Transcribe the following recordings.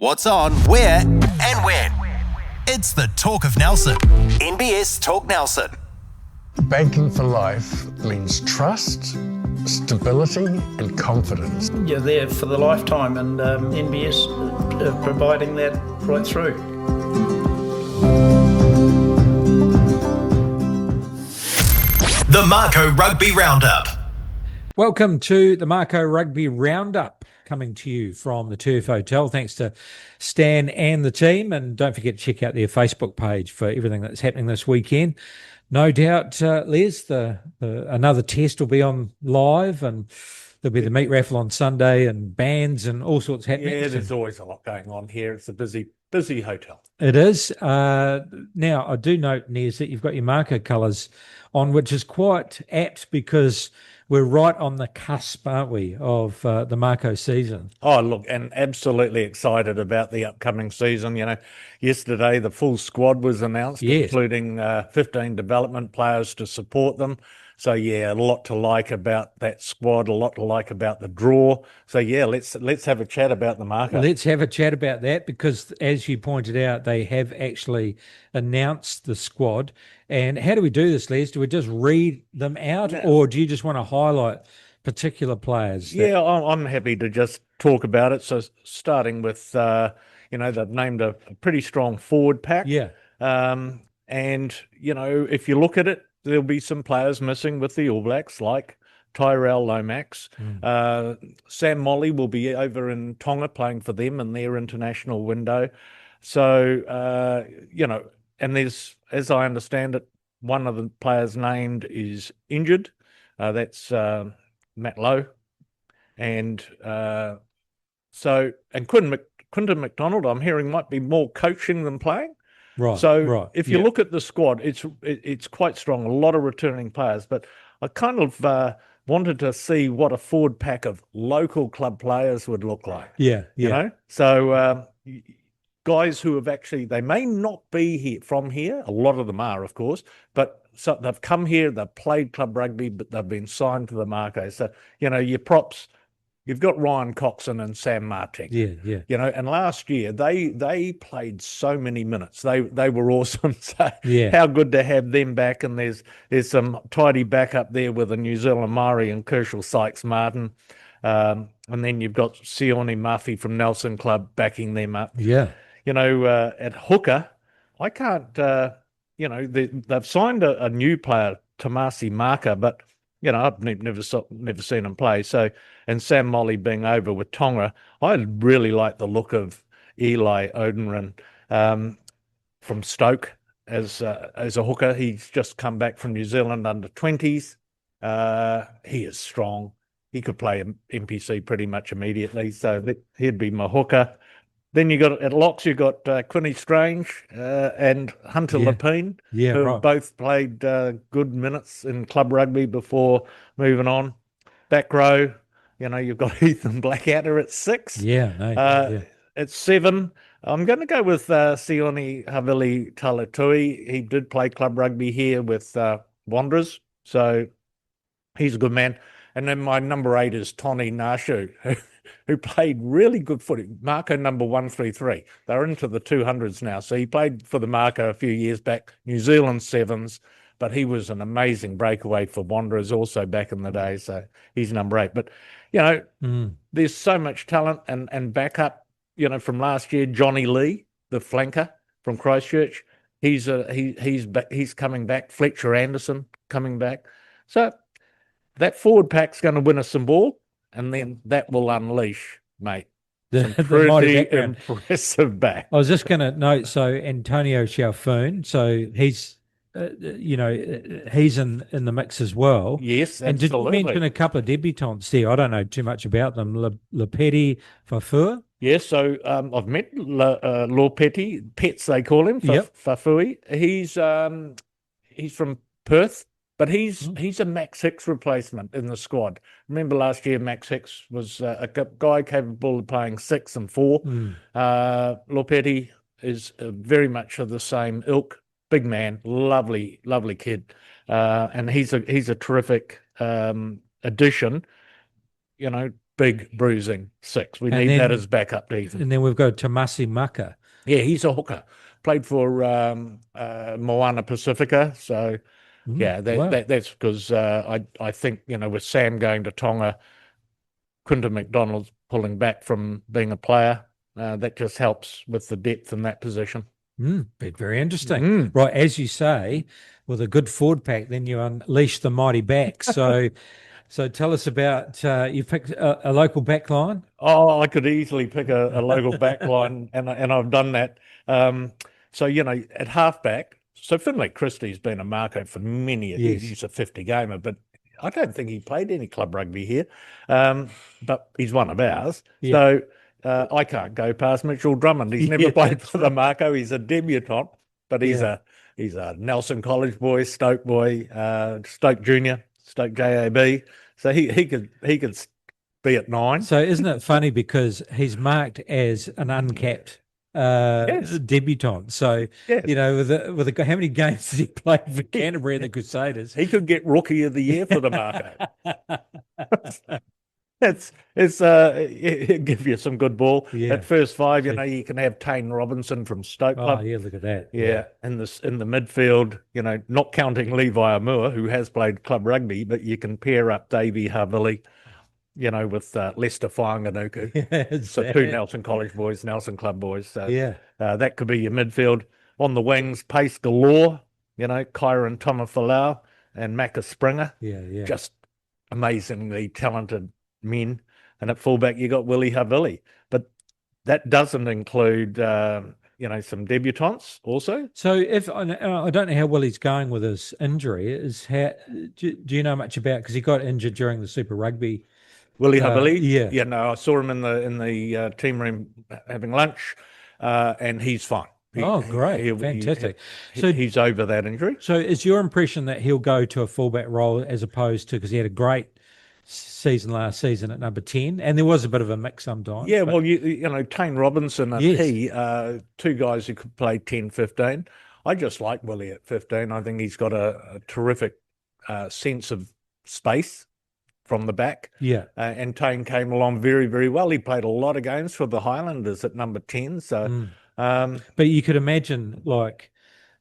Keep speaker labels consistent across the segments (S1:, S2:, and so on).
S1: What's on, where, and when. It's the Talk of Nelson. NBS Talk Nelson.
S2: Banking for life means trust, stability, and confidence.
S3: You're there for the lifetime, and NBS are providing that right through.
S1: The Mako Rugby Roundup.
S4: Welcome to the Mako Rugby Roundup, coming to you from the Turf Hotel. Thanks to Stan and the team, and don't forget to check out their Facebook page for everything that's happening this weekend. No doubt, Les, another test will be on live, and there'll be the meat raffle on Sunday and bands and all sorts happening.
S5: Yeah, there's always a lot going on here. It's a busy hotel.
S4: It is. Now, I do note, Nez, that you've got your Mako colours on, which is quite apt because we're right on the cusp, aren't we, of the Mako season?
S5: Oh, look, and absolutely excited about the upcoming season. You know, yesterday the full squad was announced,
S4: Yes.
S5: including 15 development players to support them. So, yeah, a lot to like about that squad, a lot to like about the draw. So, yeah, let's have a chat about the Mako.
S4: Let's have a chat about that because, as you pointed out, they have actually announced the squad. And how do we do this, Les? Do we just read them out, or do you just want to highlight particular players?
S5: Yeah, I'm happy to just talk about it. So, starting with, they've named a pretty strong forward pack.
S4: Yeah.
S5: And, you know, if you look at it, there'll be some players missing with the All Blacks, like Tyrell Lomax. Sam Molly will be over in Tonga playing for them in their international window. So, and there's, as I understand it, one of the players named is injured. That's Matt Lowe. And Quinton McDonald, I'm hearing, might be more coaching than playing.
S4: Right.
S5: So if you look at the squad, it's quite strong. A lot of returning players, but I kind of wanted to see what a forward pack of local club players would look like.
S4: Yeah.
S5: You know, so guys who have actually, they may not be from here. A lot of them are, of course, but so they've come here. They've played club rugby, but they've been signed to the Mako. So your props. You've got Ryan Coxon and Sam Martin.
S4: Yeah.
S5: You know, and last year they played so many minutes. They were awesome. So how good to have them back. And there's some tidy backup there with a New Zealand Maori and Kershaw Sykes Martin. And then you've got Sione Murphy from Nelson Club backing them up.
S4: Yeah.
S5: You know, at hooker, I can't. They've signed a new player, Tasman Mako, but I've never seen him play. So, and Sam Molly being over with Tonga, I really like the look of Eli Odenren from Stoke as a hooker. He's just come back from New Zealand under 20s. He is strong. He could play MPC pretty much immediately. So he'd be my hooker. Then you got at locks, you got Quinny Strange and Hunter Lapine, who both played good minutes in club rugby before moving on. Back row, you've got Ethan Blackadder at 6. At 7, I'm going to go with Sione Havili Talatui. He did play club rugby here with Wanderers, so he's a good man. And then my number 8 is Tony Nashu, who played really good footy. Mako number 133. They're into the 200s now. So he played for the Mako a few years back, New Zealand Sevens, but he was an amazing breakaway for Wanderers also back in the day. So he's number 8. But, there's so much talent and backup, from last year. Johnny Lee, the flanker from Christchurch, he's coming back. Fletcher Anderson coming back. So that forward pack's going to win us some ball. And then that will unleash, mate, some pretty impressive back.
S4: I was just going to note, so Antonio Chalfoun, so he's, he's in the mix as well.
S5: Yes,
S4: and
S5: absolutely.
S4: Did you mention a couple of debutants there? I don't know too much about them. Lepeti Fafua?
S5: Yes, so I've met Lopeti, Pets they call him, Fafui. He's from Perth. But he's a Max Hicks replacement in the squad. Remember last year, Max Hicks was a guy capable of playing 6 and 4. Lopeti is very much of the same ilk. Big man, lovely kid, and he's a terrific addition. big bruising 6. We
S4: And
S5: need
S4: then-
S5: that as backup defense.
S4: And then we've got Tasman Mako.
S5: Yeah, he's a hooker. Played for Moana Pacifica. So, yeah,
S4: wow.
S5: that's because I think, with Sam going to Tonga, Quinton McDonald's pulling back from being a player, that just helps with the depth in that position.
S4: Very interesting. Right, as you say, with a good forward pack, then you unleash the mighty back. So tell us about, you picked a local back line?
S5: Oh, I could easily pick a local back line, and I've done that. So, at halfback, so Finlay Christie's been a Mako for many years.
S4: Yes.
S5: He's a 50 gamer, but I don't think he played any club rugby here. But he's one of ours.
S4: Yeah.
S5: So I can't go past Mitchell Drummond. He's never played for the Mako. He's a debutant, but he's a Nelson College boy, Stoke boy, Stoke Junior, Stoke JAB. So he could be at 9.
S4: So isn't it funny because he's marked as an uncapped debutant. So,
S5: Yes.
S4: with how many games did he play for Canterbury and the Crusaders?
S5: He could get Rookie of the Year for the Mako. It'll give you some good ball.
S4: Yeah.
S5: At first 5, you can have Tane Robinson from Stoke
S4: Oh,
S5: Club.
S4: yeah, look at that.
S5: Yeah, in the midfield, not counting Levi Amua, who has played club rugby, but you can pair up Davey Havili, with Lester Whanganuku.
S4: Yeah,
S5: So 2 Nelson College boys, Nelson Club boys. So
S4: Yeah.
S5: that could be your midfield. On the wings, pace galore, Kyron Tomafalau and Macca Springer.
S4: Yeah.
S5: Just amazingly talented men. And at fullback, you got Willie Havili. But that doesn't include, some debutants also.
S4: So if I don't know how Willie's going with his injury, do you know much about, because he got injured during the Super Rugby?
S5: Willie Havili?
S4: Yeah.
S5: Yeah, no, I saw him in the team room having lunch, and he's fine.
S4: Great. Fantastic.
S5: So he's over that injury.
S4: So is your impression that he'll go to a fullback role as opposed to, because he had a great season last season at number 10, and there was a bit of a mix sometimes.
S5: Yeah, well, Tane Robinson and
S4: Yes.
S5: he, 2 guys who could play 10, 15. I just like Willie at 15. I think he's got a terrific sense of space from the back.
S4: Yeah.
S5: And Tane came along very, very well. He played a lot of games for the Highlanders at number 10. So,
S4: But you could imagine,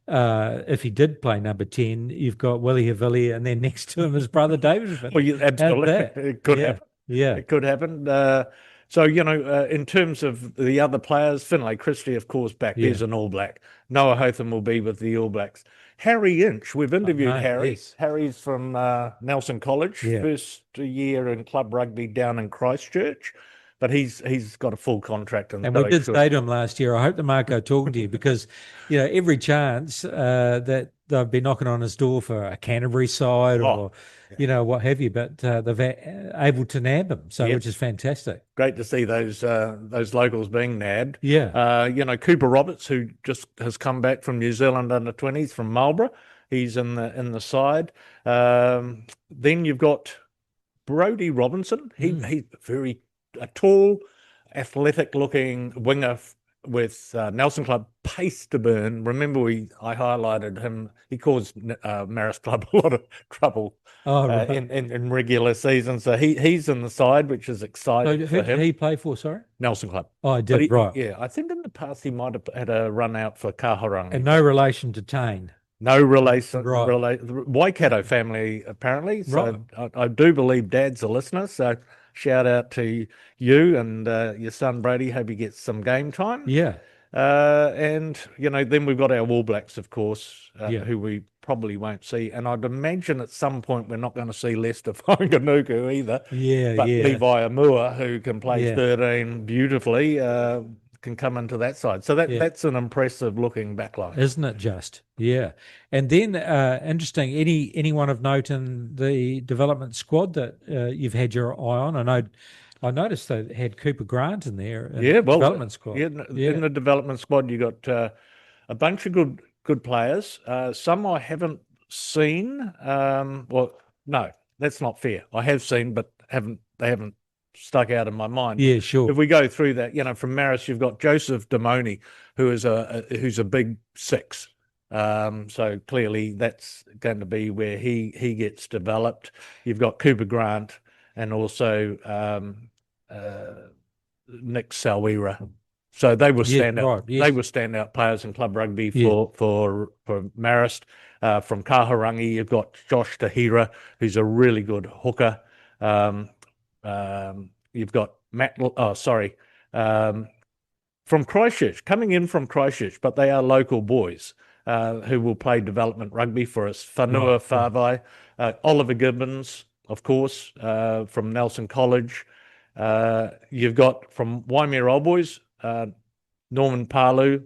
S4: if he did play number 10, you've got Willie Havili, and then next to him his brother David.
S5: well, absolutely, it could happen.
S4: Yeah.
S5: It could happen. So, in terms of the other players, Finlay Christie, of course, back there's an All Black. Noah Hotham will be with the All Blacks. Harry Inch, we've interviewed Harry.
S4: Yes.
S5: Harry's from Nelson College, first year in club rugby down in Christchurch, but he's got a full contract.
S4: And we did say to him last year, I hope the Mako talking to you, because, every chance that they've been knocking on his door for a Canterbury side or, what have you, but they've able to nab him, which is fantastic.
S5: Great to see those locals being nabbed.
S4: Yeah.
S5: Cooper Roberts, who just has come back from New Zealand under 20s from Marlborough, he's in the side. Then you've got Brodie Robinson. He's very a tall, athletic-looking winger with Nelson Club, pace to burn. Remember, I highlighted him. He caused Marist Club a lot of trouble in regular season. So he's in the side, which is exciting for him.
S4: Who did he play for, sorry?
S5: Nelson Club.
S4: Oh, I did, right.
S5: Yeah, I think in the past he might have had a run out for Kaharangi.
S4: And no relation to Tane.
S5: No relation.
S4: Right.
S5: Waikato family, apparently. So I do believe Dad's a listener. So shout out to you and your son Brady. Hope he gets some game time.
S4: Yeah.
S5: And then we've got our All Blacks, of course, who we probably won't see. And I'd imagine at some point we're not going to see Lester Whanganuku either.
S4: Yeah,
S5: but
S4: yeah.
S5: Levi Amua, who can play 13 beautifully, can come into that side. So that's an impressive looking backline.
S4: Isn't it just? Yeah. And then interesting, anyone of note in the development squad that you've had your eye on? I noticed they had Cooper Grant in there. Development squad.
S5: In the development squad, you got a bunch of good players. Some I haven't seen. Well, no, that's not fair. I have seen, but they haven't stuck out in my mind.
S4: Yeah, sure.
S5: If we go through that, from Marist, you've got Joseph Damoni, who's a big 6. So clearly that's going to be where he gets developed. You've got Cooper Grant and also Nick Sawira. So they were standout.
S4: right, yes.
S5: They were standout players in club rugby
S4: Yeah.
S5: for Marist. From Kahurangi, you've got Josh Tahira, who's a really good hooker. You've got Matt. From Christchurch, coming in from Christchurch, but they are local boys who will play development rugby for us. Whanua Whawai, Oliver Gibbons, of course, from Nelson College. You've got from Waimea Old Boys, Norman Palu,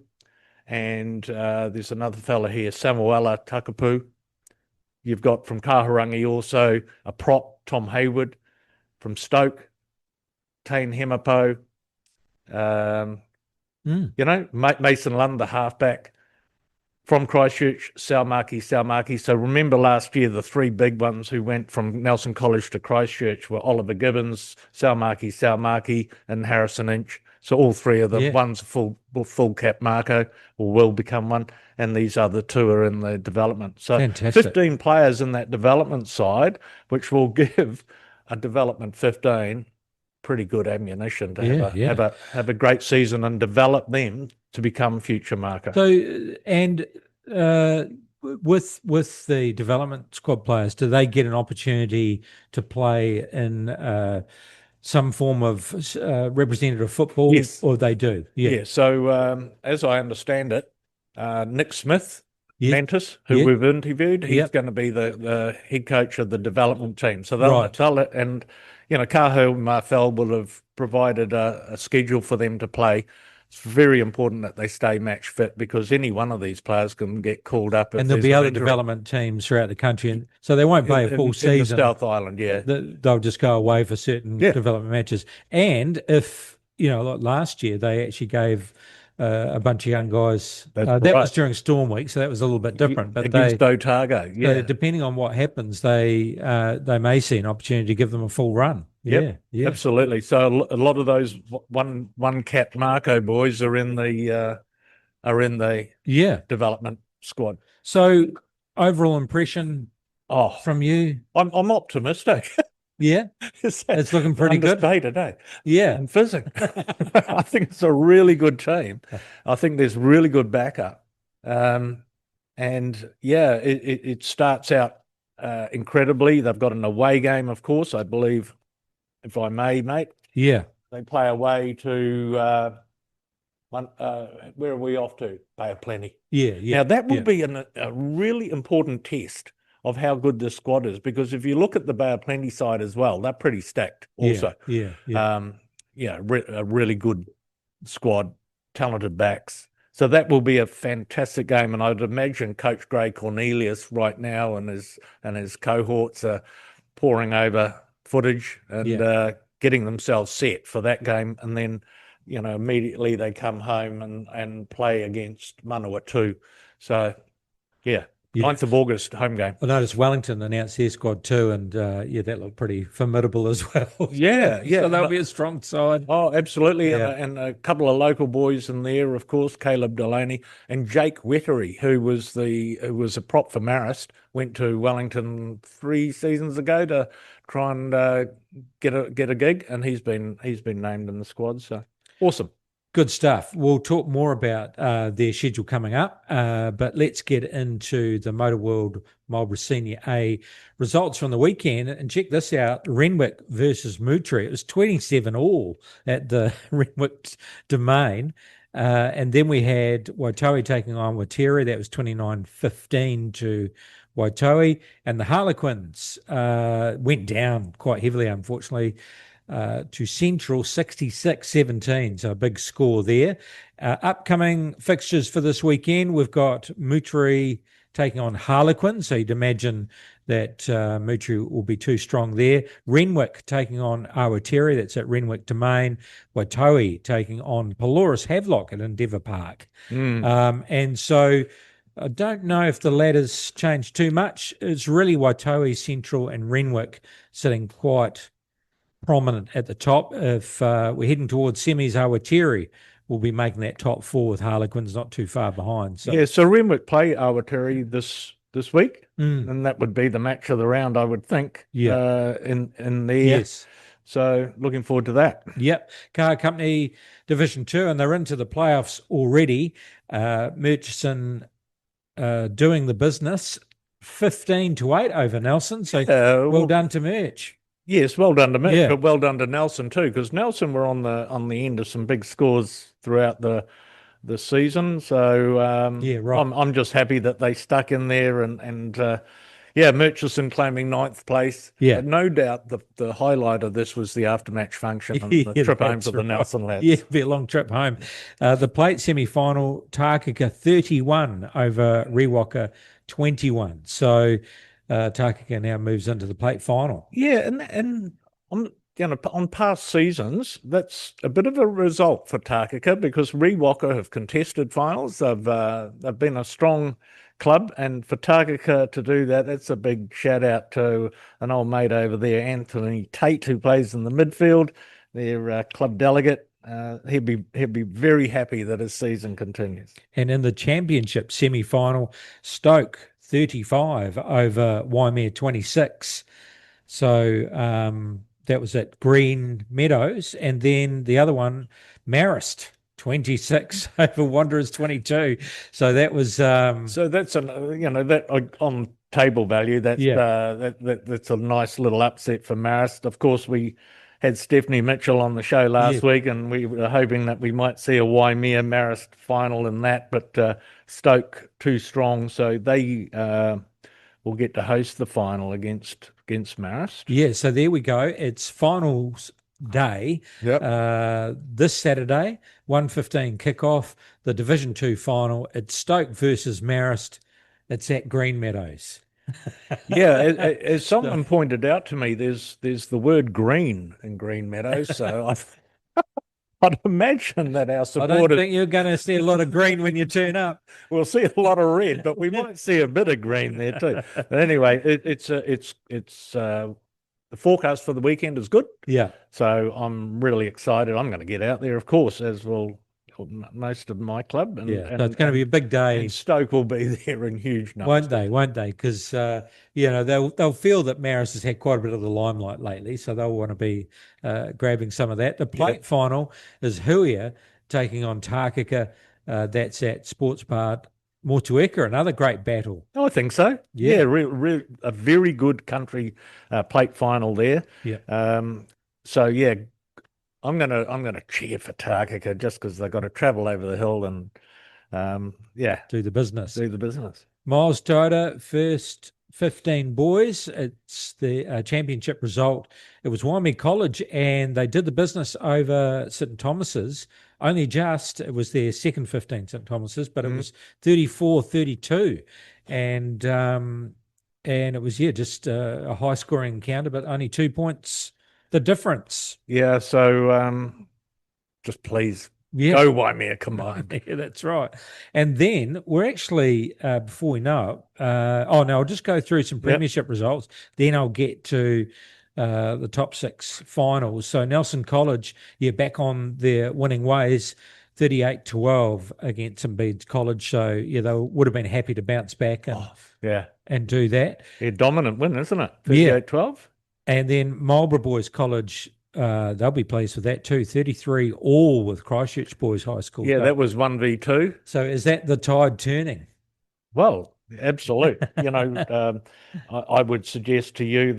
S5: and there's another fella here, Samuela Takapu. You've got from Kahurangi also a prop, Tom Hayward. From Stoke, Tane Hemapo. Mason Lund, the halfback. From Christchurch, Salmaki. So remember last year, the three big ones who went from Nelson College to Christchurch were Oliver Gibbons, Salmaki, and Harrison Inch. So all three of them, one's full cap Mako, or will become one, and these other two are in the development. So
S4: Fantastic.
S5: 15 players in that development side, which will give a development 15 pretty good ammunition to have a great season and develop them to become future Mako.
S4: So, and with the development squad players, do they get an opportunity to play in some form of representative football?
S5: Yes.
S4: Or they do?
S5: Yeah. So as I understand it, Nick Smith, Mantis, who
S4: Yeah.
S5: we've interviewed, he's going to be the head coach of the development team. So they'll and Kahu Marfel will have provided a schedule for them to play. It's very important that they stay match fit because any one of these players can get called up.
S4: And there'll be other development teams throughout the country, and so they won't play a full season.
S5: In the South Island,
S4: they'll just go away for certain development matches. And if like last year, they actually gave a bunch of young guys. That was during Storm Week, so that was a little bit different. But
S5: against Otago,
S4: depending on what happens, they may see an opportunity to give them a full run. Yeah,
S5: absolutely. So a lot of those one cap Mako boys are in the development squad.
S4: So overall impression from you?
S5: I'm optimistic.
S4: Yeah, it's looking pretty good
S5: today.
S4: Yeah,
S5: and physics. I think it's a really good team. I think there's really good backup, and it starts out incredibly. They've got an away game, of course. I believe, if I may, mate.
S4: Yeah,
S5: they play away to where are we off to? Bay of Plenty.
S4: Yeah.
S5: Now that will be a really important test of how good this squad is, because if you look at the Bay of Plenty side as well, they're pretty stacked also. A really good squad, talented backs. So that will be a fantastic game, and I'd imagine Coach Gray Cornelius right now and his cohorts are poring over footage and getting themselves set for that game, and then immediately they come home and play against Manawatu. So 9th of August, home game.
S4: I noticed Wellington announced their squad too, and that looked pretty formidable as well.
S5: So
S4: they'll be a strong side.
S5: Oh, absolutely, and a couple of local boys in there, of course, Caleb Delaney and Jake Wettery, who was a prop for Marist, went to Wellington 3 seasons ago to try and get a gig, and he's been named in the squad. So awesome.
S4: Good stuff. We'll talk more about their schedule coming up, but let's get into the Motor World Marlborough Senior A results from the weekend. And check this out, Renwick versus Mutri. It was 27-all at the Renwick domain. And then we had Waitoa taking on Wateri. That was 29-15 to Waitoa. And the Harlequins went down quite heavily, unfortunately, to Central 66-17, so a big score there. Upcoming fixtures for this weekend, we've got Mutri taking on Harlequin, so you'd imagine that Mutri will be too strong there. Renwick taking on Awateri, that's at Renwick Domain. Waitoa taking on Pelorus Havelock at Endeavour Park. And so I don't know if the ladder's changed too much. It's really Waitoa, Central and Renwick sitting quite prominent at the top. If we're heading towards semis, Awateri will be making that top 4 with Harlequins not too far behind.
S5: So Renwick play Awateri this week, and that would be the match of the round, I would think. In there.
S4: Yes.
S5: So looking forward to that.
S4: Yep. Car Company Division 2, and they're into the playoffs already. Murchison doing the business 15-8 over Nelson. So well done to Murch.
S5: Yes, well done to Murch,
S4: Yeah.
S5: but well done to Nelson too, because Nelson were on the end of some big scores throughout the season. So
S4: Yeah, right.
S5: I'm just happy that they stuck in there and Murchison claiming 9th place.
S4: Yeah.
S5: But no doubt the highlight of this was the aftermatch function and the
S4: Yeah,
S5: trip home
S4: that's
S5: for the
S4: right.
S5: Nelson lads.
S4: Yeah, it'll be a long trip home. The plate semi-final, Takaka 31 over Rewaka 21. So Takaka now moves into the plate final.
S5: Yeah, and on past seasons, that's a bit of a result for Takaka because Rewaka have contested finals. They've been a strong club, and for Takaka to do that, that's a big shout out to an old mate over there, Anthony Tate, who plays in the midfield, their club delegate. He'll be very happy that his season continues.
S4: And in the championship semi-final, Stoke 35 over Waimea 26. So that was at Green Meadows. And then the other one, Marist 26 over Wanderers 22. So that was
S5: so that's that on table value. That's that's a nice little upset for Marist. Of course, we had Stephanie Mitchell on the show last week, and we were hoping that we might see a Waimea Marist final in that, but Stoke too strong, so they will get to host the final against Marist.
S4: Yeah, so there we go. It's finals day. This Saturday, 1:15 kickoff, the Division 2 final. It's Stoke versus Marist. It's at Green Meadows.
S5: As someone pointed out to me, there's the word green in Green Meadows, so I'd imagine that our supporters...
S4: I don't think you're going to see a lot of green when you turn up.
S5: We'll see a lot of red, but we might see a bit of green there too. But anyway, it's the forecast for the weekend is good.
S4: Yeah.
S5: So I'm really excited. I'm going to get out there, of course, as will most of my club. And,
S4: so it's going to be a big day.
S5: And Stoke will be there in huge numbers.
S4: Won't they? Because they'll feel that Marist has had quite a bit of the limelight lately, so they'll want to be grabbing some of that. The plate final is Huia taking on Takaka. That's at Sports Park Motueka, another great battle.
S5: I think so. Yeah, a very good country plate final there.
S4: Yeah.
S5: I'm gonna cheer for Takaka just because they've got to travel over the hill and
S4: do the business.
S5: Miles
S4: Toyota, first 15 boys. It's the championship result. It was Waimea College, and they did the business over St Thomas's. It was their second 15 St Thomas's, but it was 34-32, and it was just a high scoring encounter, but only 2 points. The difference.
S5: Yeah, so just please go Waimea combined.
S4: Yeah, that's right. And then we're actually, before we know it, I'll just go through some premiership results. Then I'll get to the top 6 finals. So Nelson College, back on their winning ways, 38-12 against St Bede's College. So, they would have been happy to bounce back and do that.
S5: Yeah, dominant win, isn't it? 38-12.
S4: And then Marlborough Boys College, they'll be pleased with that too. 33 all with Christchurch Boys High School.
S5: Yeah, that was 1v2.
S4: So is that the tide turning?
S5: Well, absolutely. I would suggest to you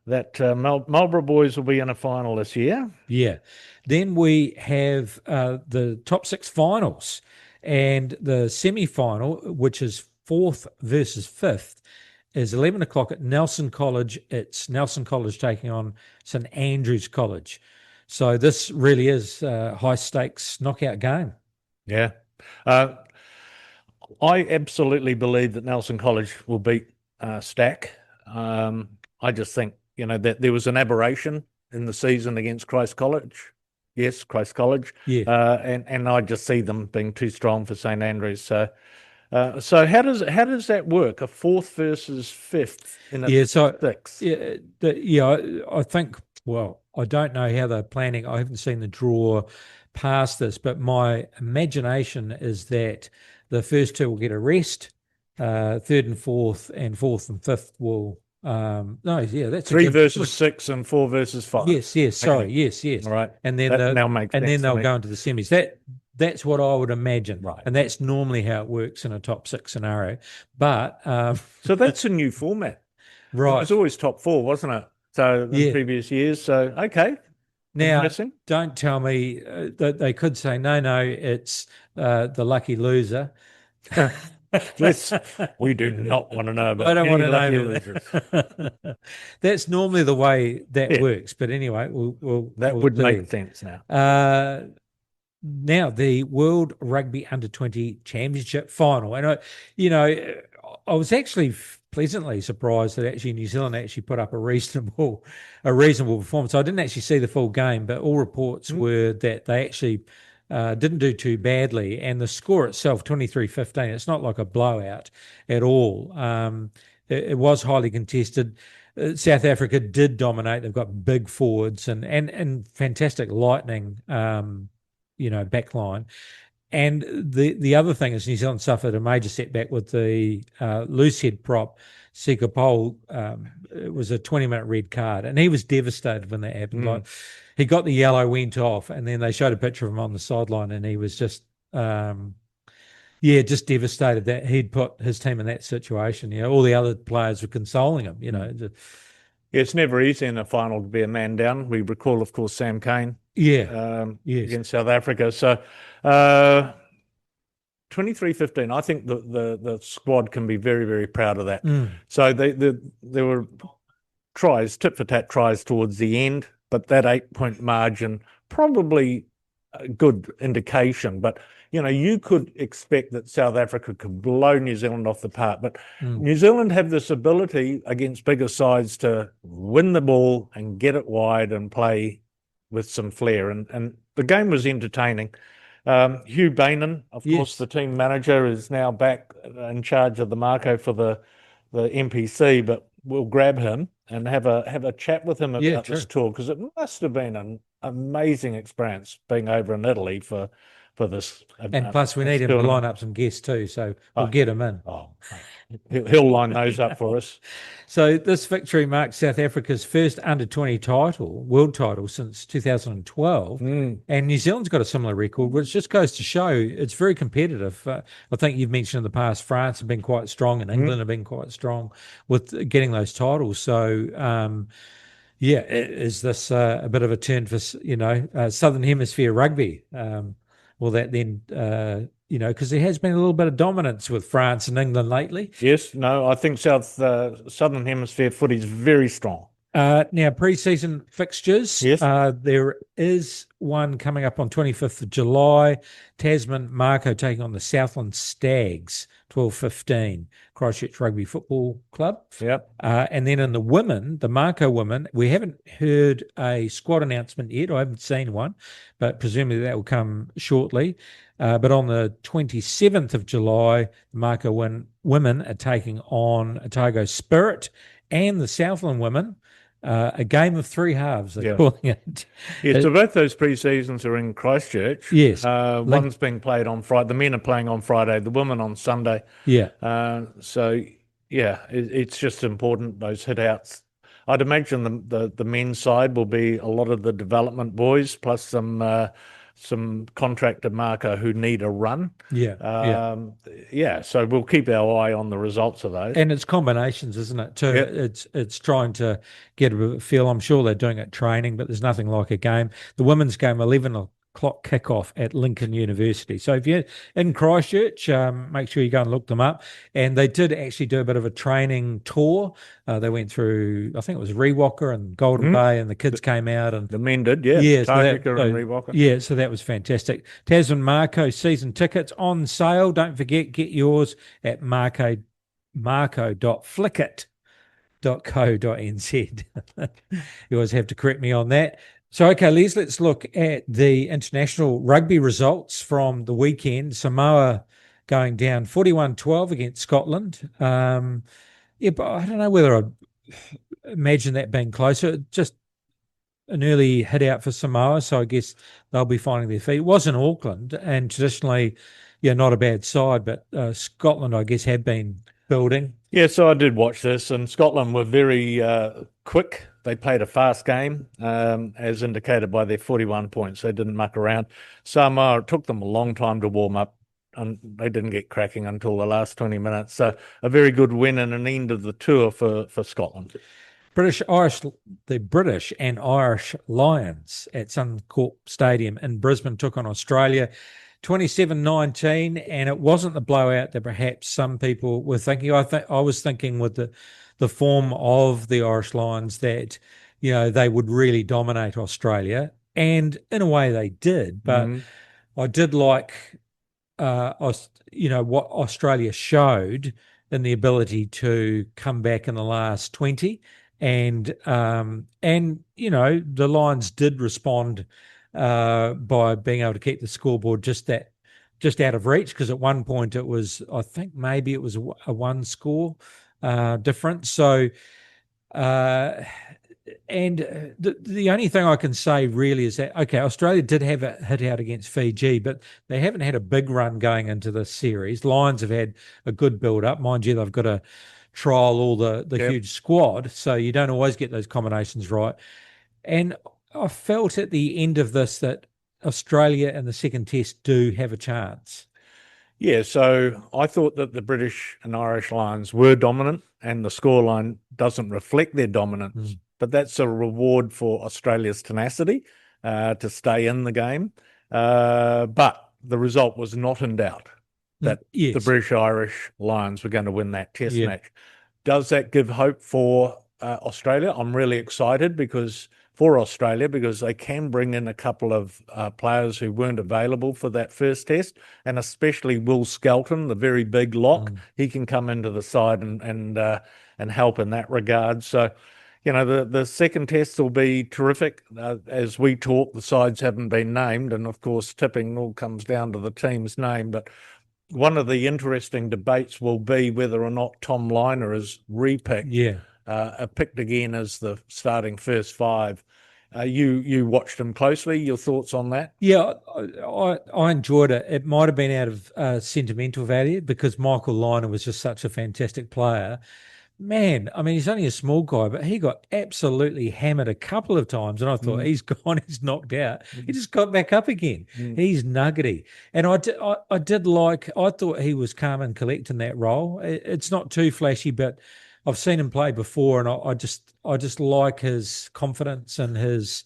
S5: that Marlborough Boys will be in a final this year.
S4: Yeah. Then we have the top 6 finals, and the semi-final, which is 4th versus 5th, is 11 o'clock at Nelson College. It's Nelson College taking on St Andrews College. So this really is a high-stakes knockout game.
S5: Yeah. I absolutely believe that Nelson College will beat Stack. I just think, that there was an aberration in the season against Christ College. Yes, Christ College.
S4: Yeah.
S5: And I just see them being too strong for St Andrews. So how does that work? A 4th versus 5th in a 6?
S4: I think. Well, I don't know how they're planning. I haven't seen the draw past this, but my imagination is that the first 2 will get a rest. 3rd and 4th, and 4th and 5th will No, yeah, that's
S5: 3 versus 6 and 4 versus 5.
S4: Yes, sorry, yes.
S5: All right.
S4: And then
S5: that now makes sense
S4: they'll
S5: to me.
S4: go into the semis. That's what I would imagine,
S5: Right.
S4: And that's normally how it works in a top 6 scenario. But
S5: So that's a new format.
S4: right,
S5: It was always top 4, wasn't it? So in previous years. So okay.
S4: now
S5: Interesting.
S4: don't tell me that they could say no. It's the lucky loser.
S5: We do not want to know about.
S4: I don't want to
S5: lucky
S4: know
S5: losers.
S4: That's normally the way that works. But anyway, we'll
S5: would
S4: see.
S5: make sense now.
S4: Now the World Rugby Under-20 Championship Final, and I was actually pleasantly surprised that actually New Zealand actually put up a reasonable performance. I didn't actually see the full game, but all reports were that they actually didn't do too badly, and the score itself, 23-15, it's not like a blowout at all. It was highly contested. South Africa did dominate. They've got big forwards and fantastic lightning, backline. And the other thing is New Zealand suffered a major setback with the loose head prop, Sika Pole. It was a 20-minute red card, and he was devastated when that happened. Like, he got the yellow, went off, and then they showed a picture of him on the sideline, and he was just just devastated that he'd put his team in that situation. All the other players were consoling him.
S5: It's never easy in a final to be a man down. We recall, of course, Sam Cane. Against South Africa. So 23-15, I think the squad can be very, very proud of that. So there were tit-for-tat tries towards the end, but that 8-point margin, probably a good indication. But, you could expect that South Africa could blow New Zealand off the park. But New Zealand have this ability against bigger sides to win the ball and get it wide and play with some flair, and the game was entertaining. Hugh Bainan, of course, the team manager, is now back in charge of the Mako for the NPC, but we'll grab him and have a chat with him about this tour, because it must have been an amazing experience being over in Italy for this.
S4: And plus, we need him to line up some guests too, so we'll get him in.
S5: He'll line those up for us.
S4: So this victory marks South Africa's first under-20 world title since 2012. And New Zealand's got a similar record, which just goes to show it's very competitive. I think you've mentioned in the past, France have been quite strong and England have been quite strong with getting those titles. So, is this a bit of a turn for, Southern Hemisphere rugby? Will that then... because there has been a little bit of dominance with France and England lately.
S5: Yes, no, I think Southern Hemisphere footy is very strong.
S4: Now, pre-season fixtures.
S5: Yes.
S4: There is one coming up on 25th of July. Tasman Mako taking on the Southland Stags, 12:15, Christchurch Rugby Football Club.
S5: Yep.
S4: And then in the women, the Mako women, we haven't heard a squad announcement yet. I haven't seen one, but presumably that will come shortly. But on the 27th of July, the Mako women are taking on Otago Spirit and the Southland women. A game of three halves, they're calling it.
S5: Yeah, so both those pre-seasons are in Christchurch.
S4: Yes.
S5: One's being played on Friday. The men are playing on Friday, the women on Sunday.
S4: Yeah.
S5: It's just important, those hit-outs. I'd imagine the men's side will be a lot of the development boys, plus some contractor Mako who need a run. So we'll keep our eye on the results of those.
S4: And it's combinations, isn't it, too? Yep. It's trying to get a feel. I'm sure they're doing it training, but there's nothing like a game. The women's game, 11 o'clock kickoff at Lincoln University. So if you're in Christchurch, make sure you go and look them up. And they did actually do a bit of a training tour. They went through, I think it was Rewalker and Golden Bay, and the kids came out. And
S5: the men did,
S4: and
S5: Rewalker.
S4: Yeah, so that was fantastic. Tasman Mako season tickets on sale. Don't forget, get yours at marco.flickit.co.nz. You always have to correct me on that. So, okay, Les, let's look at the international rugby results from the weekend. Samoa going down 41-12 against Scotland. But I don't know whether I'd imagine that being closer. Just an early hit out for Samoa, so I guess they'll be finding their feet. It was in Auckland, and traditionally, not a bad side, but Scotland, I guess, have been building.
S5: Yeah, so I did watch this, and Scotland were very quick. They played a fast game, as indicated by their 41 points. They didn't muck around. Samoa, it took them a long time to warm up, and they didn't get cracking until the last 20 minutes. So a very good win and an end of the tour for Scotland.
S4: The British and Irish Lions at Suncorp Stadium in Brisbane took on Australia 27-19, and it wasn't the blowout that perhaps some people were thinking. I was thinking with the form of the Irish Lions that, you know, they would really dominate Australia, and in a way they did. But I did like, what Australia showed in the ability to come back in the last 20. And the Lions did respond by being able to keep the scoreboard just out of reach, because at one point it was, I think maybe it was a one score difference. So the only thing I can say really is that, okay, Australia did have a hit out against Fiji, but they haven't had a big run going into this series. Lions have had a good build up. Mind you, they've got to trial all the huge squad, so you don't always get those combinations right. And I felt at the end of this that Australia in the second test do have a chance.
S5: Yeah, so I thought that the British and Irish Lions were dominant, and the scoreline doesn't reflect their dominance. But that's a reward for Australia's tenacity to stay in the game. But the result was not in doubt that the British-Irish Lions were going to win that test match. Does that give hope for Australia? I'm really excited for Australia because they can bring in a couple of players who weren't available for that first test, and especially Will Skelton, the very big lock. He can come into the side and help in that regard. So, the second test will be terrific. As we talk, the sides haven't been named, and of course, tipping all comes down to the team's name. But one of the interesting debates will be whether or not Tom Liner is repicked. Picked again as the starting first five. You watched him closely. Your thoughts on that?
S4: Yeah, I enjoyed it. It might have been out of sentimental value because Michael Liner was just such a fantastic player. Man, I mean, he's only a small guy, but he got absolutely hammered a couple of times, and I thought he's gone, he's knocked out. He just got back up again. He's nuggety, and I thought he was calm and collect in that role. It's not too flashy, but I've seen him play before, and I just like his confidence and his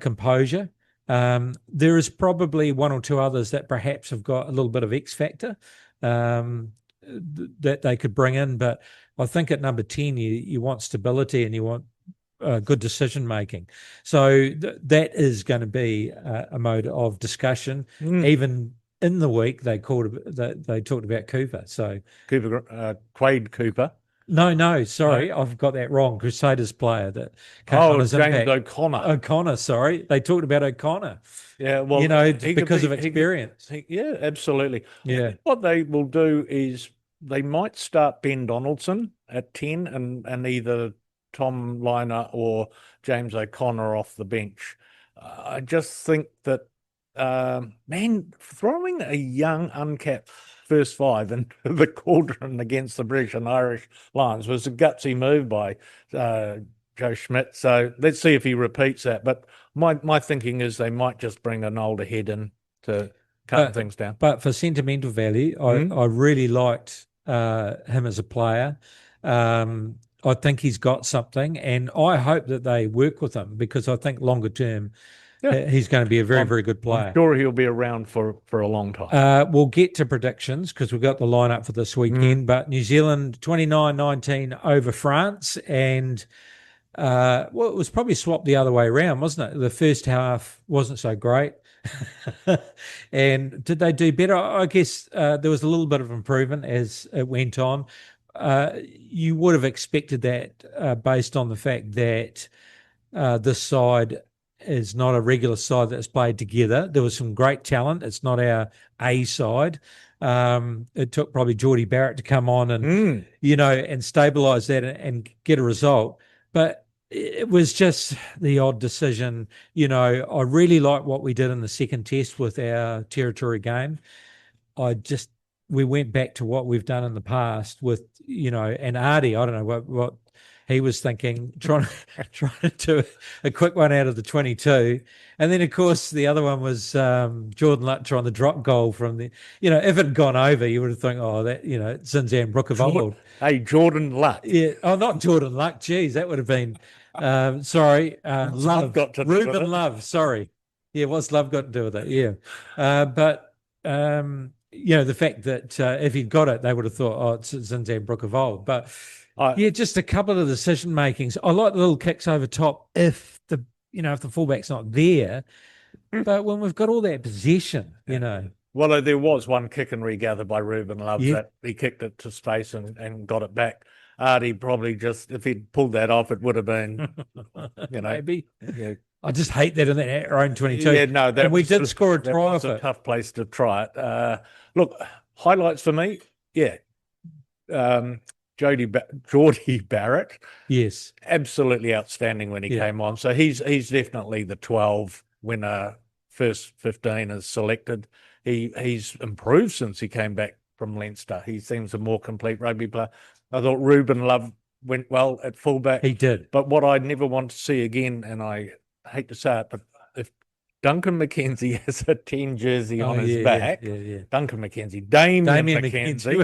S4: composure. There is probably one or two others that perhaps have got a little bit of X factor that they could bring in, but I think at number 10 you want stability and you want good decision making. So that is going to be a mode of discussion. Even in the week they talked about Cooper. So
S5: Quade Cooper.
S4: No, sorry, I've got that wrong. Crusaders player that came on his
S5: James
S4: impact.
S5: O'Connor.
S4: Sorry, they talked about O'Connor.
S5: Yeah, well,
S4: because of experience.
S5: Yeah, absolutely.
S4: Yeah,
S5: what they will do is they might start Ben Donaldson at 10 and either Tom Liner or James O'Connor off the bench. I just think that throwing a young uncapped first five into the cauldron against the British and Irish Lions was a gutsy move by Joe Schmidt. So let's see if he repeats that. But my thinking is they might just bring an older head in to cut things down.
S4: But for sentimental value, I really liked him as a player. I think he's got something, and I hope that they work with him because I think longer term he's going to be a very, very good player.
S5: I'm sure he'll be around for a long time.
S4: We'll get to predictions because we've got the lineup for this weekend. But New Zealand 29-19 over France, and it was probably swapped the other way around, wasn't it? The first half wasn't so great. And did they do better? I guess there was a little bit of improvement as it went on. You would have expected that based on the fact that this side is not a regular side that's played together. There was some great talent. It's not our A side. It took probably Geordie Barrett to come on and and stabilise that and get a result. But it was just the odd decision. I really like what we did in the second test with our territory game. I just we went back to what we've done in the past with, and Artie, I don't know what he was thinking, trying to do a quick one out of the 22. And then, of course, the other one was Jordan Luck trying the drop goal from the, if it had gone over, you would have thought, oh, that, Zinzan Brook of old.
S5: Hey, Jordan Luck.
S4: Yeah. Oh, not Jordan Luck. Geez, that would have been, sorry, Love. Ruben Love, sorry. Yeah, what's Love got to do with it? Yeah. But the fact that if he'd got it, they would have thought, oh, it's Zinzan Brook of old. But just a couple of decision makings. I like the little kicks over top if the fullback's not there. But when we've got all that possession,
S5: Well, there was one kick and regather by Ruben Love that he kicked it to space and got it back. Artie probably just, if he'd pulled that off, it would have been,
S4: maybe.
S5: Yeah.
S4: I just hate that in our own 22.
S5: Yeah, no,
S4: we did score a try off it.
S5: That was a tough place to try it. Look, highlights for me, Geordie Barrett.
S4: Yes.
S5: Absolutely outstanding when he came on. So he's definitely the 12 when first 15 is selected. He's improved since he came back from Leinster. He seems a more complete rugby player. I thought Ruben Love went well at fullback.
S4: He did.
S5: But what I never want to see again, and I hate to say it, but if Duncan McKenzie has a 10 jersey on his back, Duncan McKenzie, Damien McKenzie.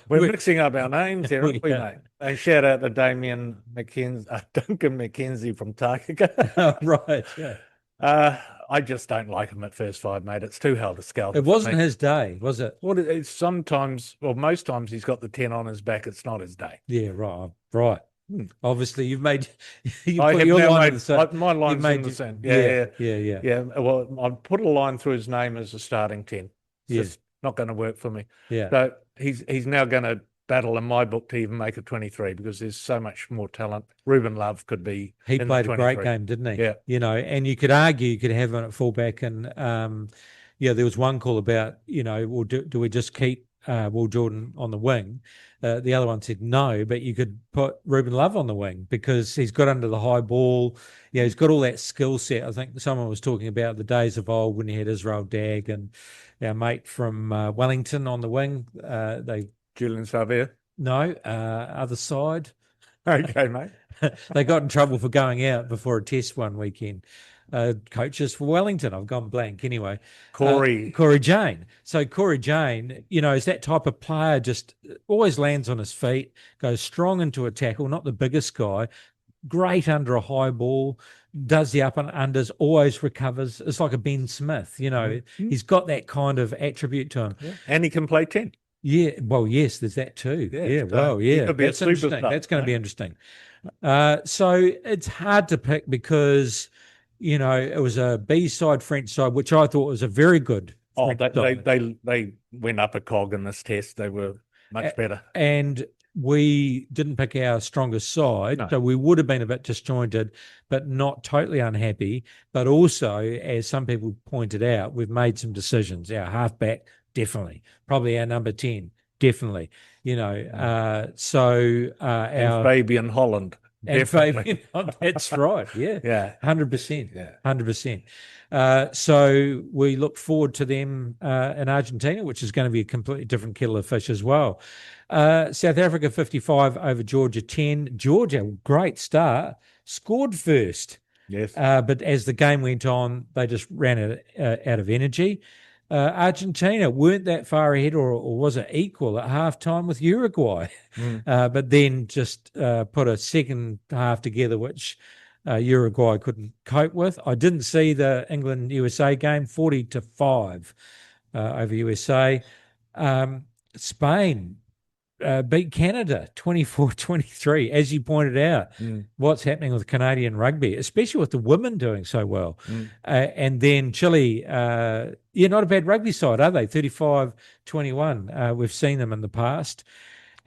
S5: We're mixing up our names here, aren't we, mate? And shout out to Damien McKenzie, Duncan McKenzie from Takaka.
S4: Right, yeah.
S5: I just don't like him at first five, mate. It's too hell to scalp.
S4: It wasn't his day, was it?
S5: Well, most times he's got the 10 on his back. It's not his day.
S4: Yeah, right. Obviously, you've made
S5: my line's in the sand. Yeah. Well, I put a line through his name as a starting 10. It's just not going to work for me.
S4: Yeah.
S5: So he's now going to battle in my book to even make it 23 because there's so much more talent. Ruben Love could be.
S4: He played a great game, didn't he?
S5: Yeah.
S4: And you could argue you could have him at fullback, and there was one call about well, do we just keep Will Jordan on the wing? The other one said no, but you could put Ruben Love on the wing because he's got under the high ball. Yeah, he's got all that skill set. I think someone was talking about the days of old when he had Israel Dagg and our mate from Wellington on the wing.
S5: Julian Savia?
S4: No, other side.
S5: Okay, mate.
S4: They got in trouble for going out before a test one weekend. Coaches for Wellington, I've gone blank anyway. Corey Jane. So Corey Jane, is that type of player, just always lands on his feet, goes strong into a tackle, not the biggest guy, great under a high ball, does the up and unders, always recovers. It's like a Ben Smith, He's got that kind of attribute to him.
S5: Yeah. And he can play 10.
S4: Yeah, well, yes, there's that too. Yeah. That's interesting. That's going to be interesting. So it's hard to pick because, it was a B-side French side, which I thought was a very good.
S5: They went up a cog in this test. They were much better.
S4: And we didn't pick our strongest side, so we would have been a bit disjointed, but not totally unhappy. But also, as some people pointed out, we've made some decisions. Our halfback, definitely. Probably our number 10, definitely. Our
S5: Fabian Holland.
S4: And Fabian, that's right. Yeah. 100%.
S5: Yeah.
S4: 100%. So we look forward to them in Argentina, which is going to be a completely different kettle of fish as well. South Africa 55 over Georgia 10. Georgia, great start, scored first.
S5: Yes.
S4: But as the game went on, they just ran out of energy. Argentina weren't that far ahead, or was it equal at halftime with Uruguay? But then just put a second half together, which Uruguay couldn't cope with. I didn't see the England-USA game, 40-5 over USA. Spain beat Canada 24-23. As you pointed out, what's happening with Canadian rugby, especially with the women doing so well. And then Chile, not a bad rugby side, are they? 35-21. We've seen them in the past.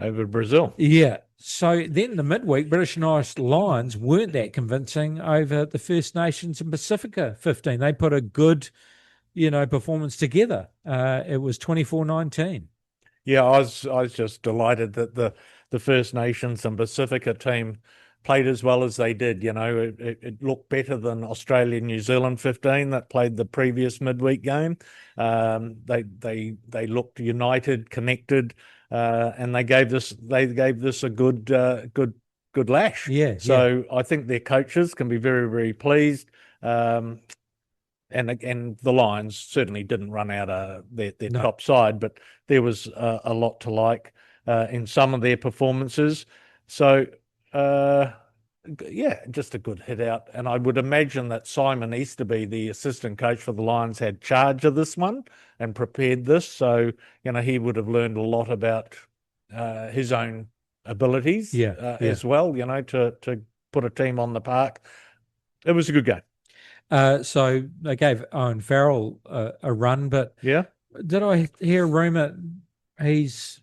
S5: Over Brazil.
S4: Yeah. So then the midweek, British and Irish Lions weren't that convincing over the First Nations and Pacifica 15. They put a good, performance together. It was 24-19.
S5: Yeah, I was just delighted that the First Nations and Pacifica team played as well as they did. It looked better than Australia-New Zealand 15 that played the previous midweek game. They looked united, connected, and they gave this a good lash.
S4: Yeah.
S5: So I think their coaches can be very, very pleased. And the Lions certainly didn't run out of their top side, but there was a lot to like in some of their performances. So, just a good hit out. And I would imagine that Simon Easterby, the assistant coach for the Lions, had charge of this one and prepared this. So, he would have learned a lot about his own abilities as well, to put a team on the park. It was a good game.
S4: So they gave Owen Farrell a run, but did I hear a rumour he's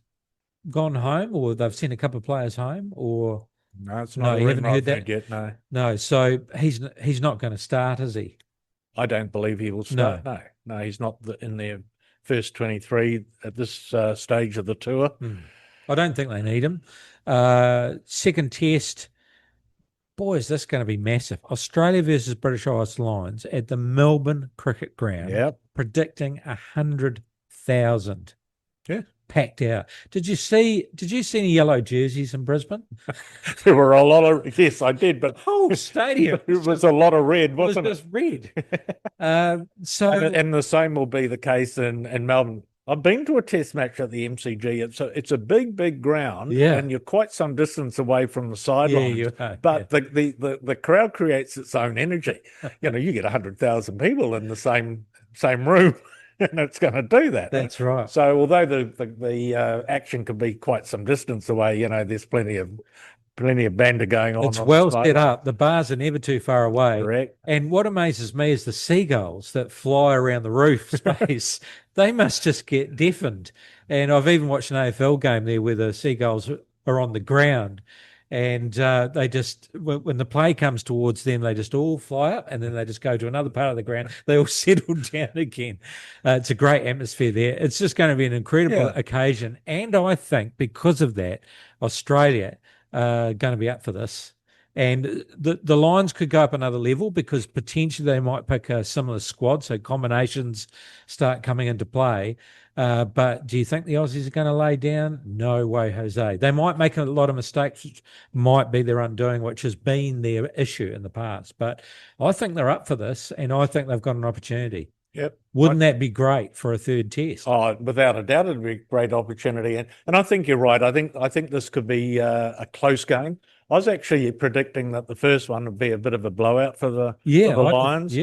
S4: gone home, or they've sent a couple of players home, or
S5: no? It's not.
S4: You haven't heard that
S5: yet. No.
S4: No. So he's not going to start, is he?
S5: I don't believe he will start. No, he's not in their first 23 at this stage of the tour.
S4: I don't think they need him. Second test. Boy, is this going to be massive. Australia versus British Isles Lions at the Melbourne Cricket Ground.
S5: Yep.
S4: Predicting 100,000.
S5: Yeah.
S4: Packed out. Did you see any yellow jerseys in Brisbane?
S5: There were a lot of, yes, I did, but
S4: whole stadium.
S5: It was a lot of red, wasn't it?
S4: It was just red.
S5: And the same will be the case in Melbourne. I've been to a test match at the MCG. It's a big ground, and you're quite some distance away from the sidelines.
S4: Yeah, you are.
S5: But the crowd creates its own energy. You get 100,000 people in the same room, and it's going to do that.
S4: That's right.
S5: So although the action could be quite some distance away, there's plenty of banter going on.
S4: It's well set up. The bars are never too far away.
S5: Correct.
S4: And what amazes me is the seagulls that fly around the roof space. They must just get deafened. And I've even watched an AFL game there where the seagulls are on the ground, and they just, when the play comes towards them, they just all fly up, and then they just go to another part of the ground. They all settle down again. It's a great atmosphere there. It's just going to be an incredible occasion. And I think because of that, Australia going to be up for this, and the Lions could go up another level because potentially they might pick a similar squad, so combinations start coming into play. But do you think the Aussies are going to lay down? No way, Jose. They might make a lot of mistakes, which might be their undoing, which has been their issue in the past. But I think they're up for this, and I think they've got an opportunity.
S5: Yep.
S4: Wouldn't that be great for a third test?
S5: Oh, without a doubt, it'd be a great opportunity. And I think you're right. I think this could be a close game. I was actually predicting that the first one would be a bit of a blowout for the Lions.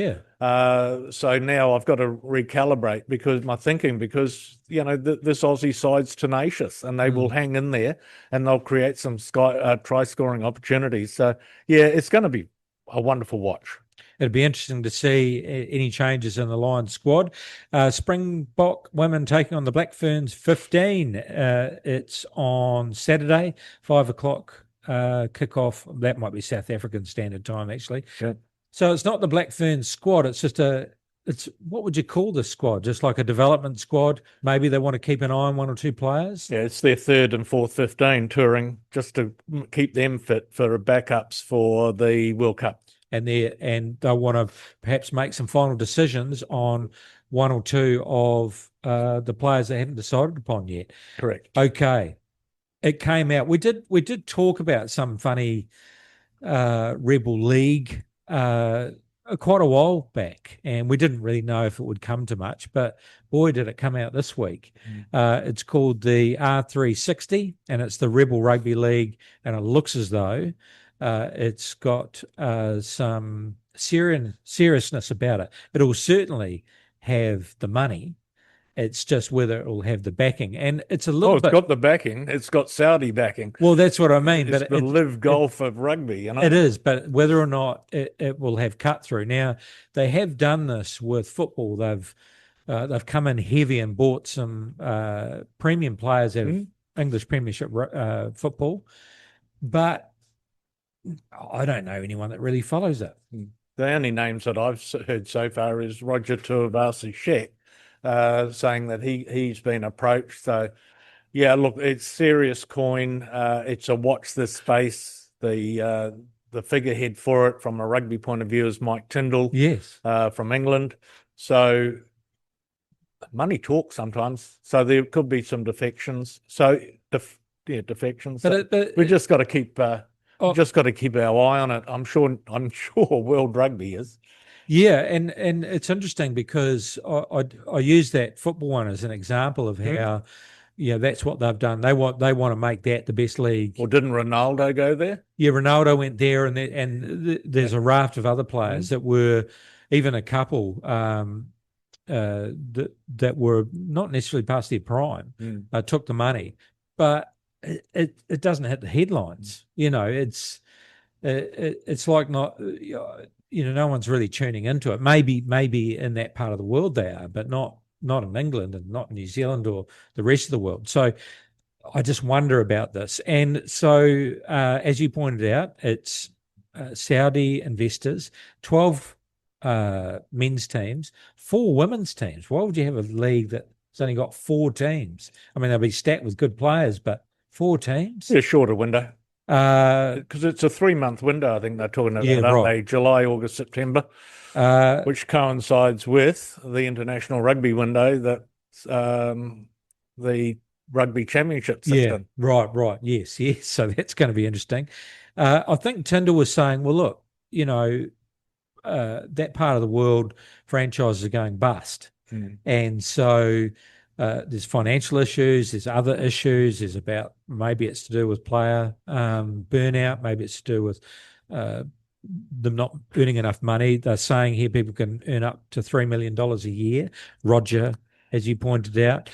S5: So now I've got to recalibrate because this Aussie side's tenacious and they will hang in there and they'll create some try-scoring opportunities. So, it's going to be a wonderful watch.
S4: It'd be interesting to see any changes in the Lions squad. Springbok women taking on the Black Ferns 15. It's on Saturday, 5 o'clock kickoff. That might be South African Standard Time, actually.
S5: Yeah.
S4: So it's not the Black Ferns squad. It's just what would you call this squad? Just like a development squad? Maybe they want to keep an eye on one or two players?
S5: Yeah, it's their third and fourth 15 touring just to keep them fit for backups for the World Cup.
S4: And they'll want to perhaps make some final decisions on one or two of the players they haven't decided upon yet.
S5: Correct.
S4: Okay. It came out. We did talk about some funny Rebel League quite a while back, and we didn't really know if it would come to much, but boy, did it come out this week. It's called the R360, and it's the Rebel Rugby League, and it looks as though it's got some seriousness about it. It'll certainly have the money. It's just whether it will have the backing. And it's a little bit...
S5: it's got the backing. It's got Saudi backing.
S4: Well, that's what I mean.
S5: It's the live golf of rugby.
S4: It is, but whether or not it will have cut through. Now, they have done this with football. They've come in heavy and bought some premium players out of English Premiership football. But I don't know anyone that really follows it.
S5: The only names that I've heard so far is Roger Tuivasa-Sheck, saying that he's been approached. So, look, it's serious coin. It's a watch this space The figurehead for it from a rugby point of view is Mike Tyndall,
S4: Yes.
S5: from England. So money talks sometimes. So there could be some defections. So defections.
S4: But
S5: we just got to keep our eye on it. I'm sure World Rugby is.
S4: Yeah, and it's interesting because I use that football one as an example of how, that's what they've done. They want to make that the best league.
S5: Well, didn't Ronaldo go there?
S4: Yeah, Ronaldo went there, and there's a raft of other players that were, even a couple that were not necessarily past their prime, took the money, but it doesn't hit the headlines. It's like not. No one's really tuning into it. Maybe in that part of the world they are, but not in England and not New Zealand or the rest of the world. So I just wonder about this. And so, as you pointed out, it's Saudi investors, 12 men's teams, 4 women's teams. Why would you have a league that's only got 4 teams? I mean, they'll be stacked with good players, but 4 teams?
S5: Yeah, shorter window. Because it's a 3-month window, I think they're talking about, aren't they? July, August, September, which coincides with the international rugby window that's the rugby championship system.
S4: Yeah, right. Yes. So that's going to be interesting. I think Tyndall was saying, well, look, that part of the world, franchises are going bust. And so there's financial issues, there's other issues, maybe it's to do with player burnout, maybe it's to do with them not earning enough money. They're saying here people can earn up to $3 million a year. Roger, as you pointed out.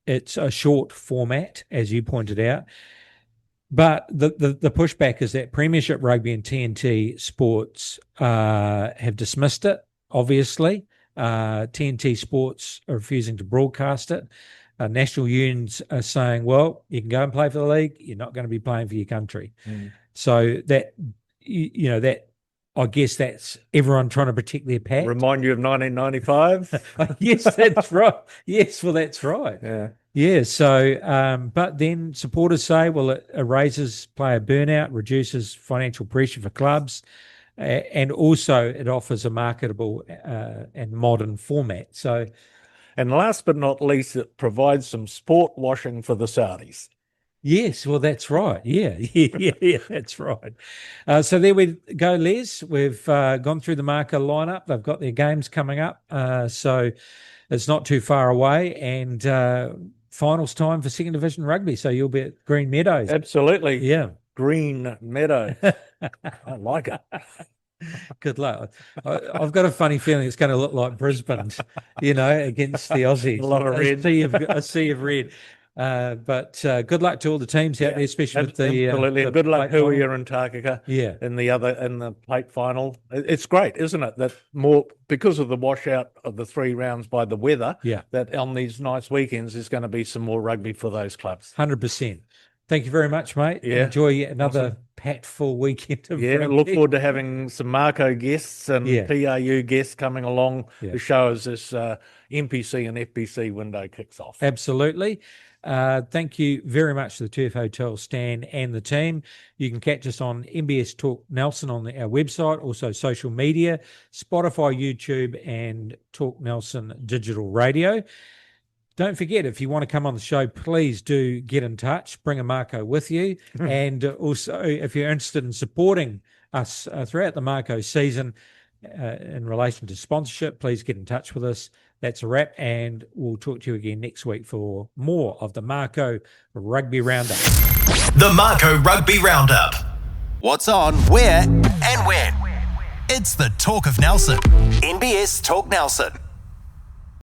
S4: It's a short format, as you pointed out. But the pushback is that Premiership Rugby and TNT Sports have dismissed it, obviously. TNT Sports are refusing to broadcast it. National unions are saying, well, you can go and play for the league. You're not going to be playing for your country. So that, I guess that's everyone trying to protect their patch.
S5: Remind you of 1995?
S4: Yes, that's right. Yes, well, that's right. Yeah. So, but then supporters say, well, it raises player burnout, reduces financial pressure for clubs, and also it offers a marketable and modern format. So,
S5: and last but not least, it provides some sport washing for the Saudis.
S4: Yes, well, that's right. Yeah, that's right. So there we go, Les. We've gone through the Mako lineup. They've got their games coming up, so it's not too far away. And finals time for second division rugby. So you'll be at Green Meadows.
S5: Absolutely.
S4: Yeah.
S5: Green Meadows. I like it.
S4: Good luck. I've got a funny feeling it's going to look like Brisbane, against the Aussies.
S5: A lot of red.
S4: A sea of red. But good luck to all the teams out there, especially with the
S5: absolutely.
S4: The
S5: good luck,
S4: plate
S5: Hui and Takaka.
S4: Yeah,
S5: in the plate final. It's great, isn't it? That more because of the washout of the 3 rounds by the weather.
S4: Yeah,
S5: that on these nice weekends there's going to be some more rugby for those clubs.
S4: 100%. Thank you very much, mate.
S5: Yeah,
S4: enjoy another packed-full weekend of rugby.
S5: Look forward to having some Mako guests and PRU guests coming along to show us this NPC and FPC window kicks off.
S4: Absolutely. Thank you very much to the Turf Hotel, Stan, and the team. You can catch us on MBS Talk Nelson on our website, also social media, Spotify, YouTube, and Talk Nelson Digital Radio. Don't forget, if you want to come on the show, please do get in touch. Bring a Mako with you. And also, if you're interested in supporting us throughout the Mako season in relation to sponsorship, please get in touch with us. That's a wrap, and we'll talk to you again next week for more of the Mako Rugby Roundup.
S1: The Mako Rugby Roundup. What's on, where, and when. It's the Talk of Nelson. NBS Talk Nelson.